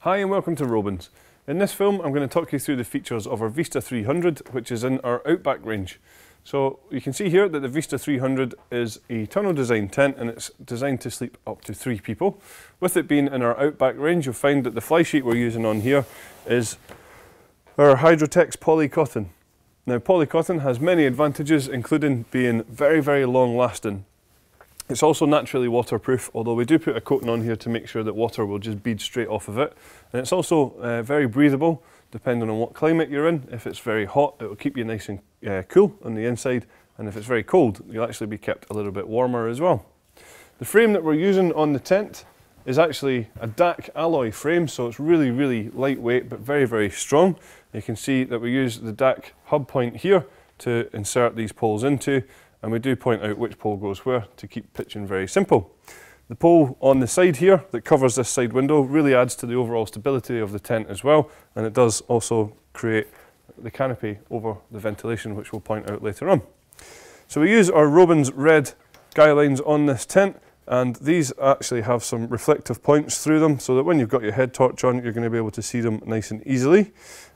Hi and welcome to Robens. In this film I'm going to talk you through the features of our Vista 300, which is in our Outback range. So you can see here that the Vista 300 is a tunnel design tent and it's designed to sleep up to 3 people. With it being in our Outback range, you'll find that the fly sheet we're using on here is our Hydrotex poly cotton. Now poly cotton has many advantages, including being very long lasting. It's also naturally waterproof, although we do put a coating on here to make sure that water will just bead straight off of it. And it's also very breathable, depending on what climate you're in. If it's very hot, it will keep you nice and cool on the inside, and if it's very cold, you'll actually be kept a little bit warmer as well. The frame that we're using on the tent is actually a DAC alloy frame, so it's really lightweight but very strong. You can see that we use the DAC hub point here to insert these poles into, and we do point out which pole goes where to keep pitching very simple. The pole on the side here that covers this side window really adds to the overall stability of the tent as well, and it does also create the canopy over the ventilation, which we'll point out later on. So we use our Robens red guylines on this tent, and these actually have some reflective points through them so that when you've got your head torch on, you're going to be able to see them nice and easily.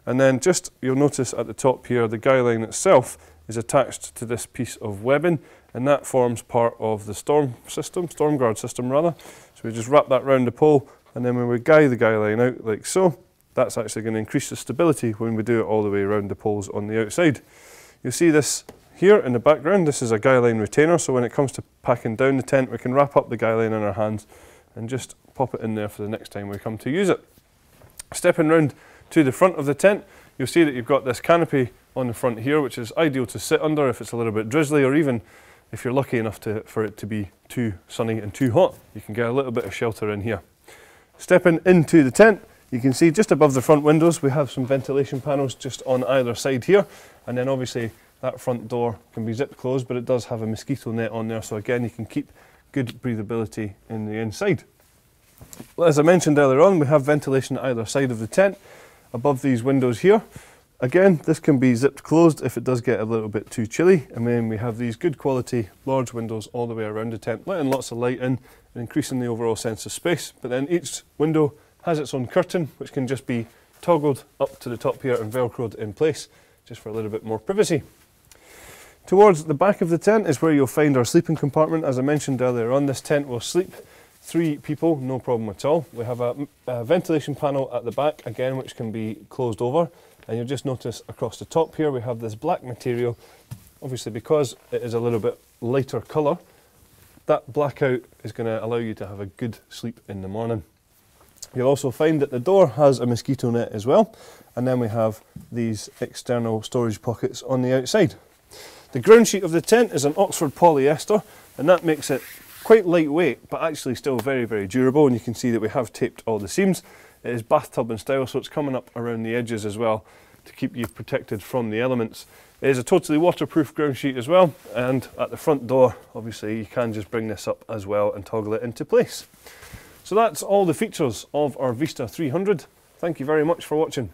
And then just, you'll notice at the top here, the guyline itself is attached to this piece of webbing, and that forms part of the storm guard system rather. So we just wrap that round the pole, and then when we guy the guyline out like so, that's actually going to increase the stability when we do it all the way around the poles on the outside. You'll see this here in the background. This is a guyline retainer, so when it comes to packing down the tent, we can wrap up the guyline in our hands and just pop it in there for the next time we come to use it. Stepping round to the front of the tent, you'll see that you've got this canopy on the front here, which is ideal to sit under if it's a little bit drizzly, or even if you're lucky enough for it to be too sunny and too hot, you can get a little bit of shelter in here. Stepping into the tent, you can see just above the front windows we have some ventilation panels just on either side here, and then obviously that front door can be zip closed, but it does have a mosquito net on there, so again you can keep good breathability in the inside. Well, as I mentioned earlier on, we have ventilation either side of the tent above these windows here. Again, this can be zipped closed if it does get a little bit too chilly, and then we have these good quality large windows all the way around the tent, letting lots of light in and increasing the overall sense of space. But then each window has its own curtain, which can just be toggled up to the top here and velcroed in place, just for a little bit more privacy. Towards the back of the tent is where you'll find our sleeping compartment. As I mentioned earlier on, this tent will sleep 3 people, no problem at all. We have a ventilation panel at the back, again, which can be closed over. And you'll just notice across the top here we have this black material. Obviously, because it is a little bit lighter colour, that blackout is going to allow you to have a good sleep in the morning. You'll also find that the door has a mosquito net as well, and then we have these external storage pockets on the outside. The ground sheet of the tent is an Oxford polyester, and that makes it quite lightweight but actually still very durable, and you can see that we have taped all the seams. It is bathtub in style, so it's coming up around the edges as well to keep you protected from the elements. It is a totally waterproof ground sheet as well, and at the front door obviously you can just bring this up as well and toggle it into place. So that's all the features of our Vista 300. Thank you very much for watching.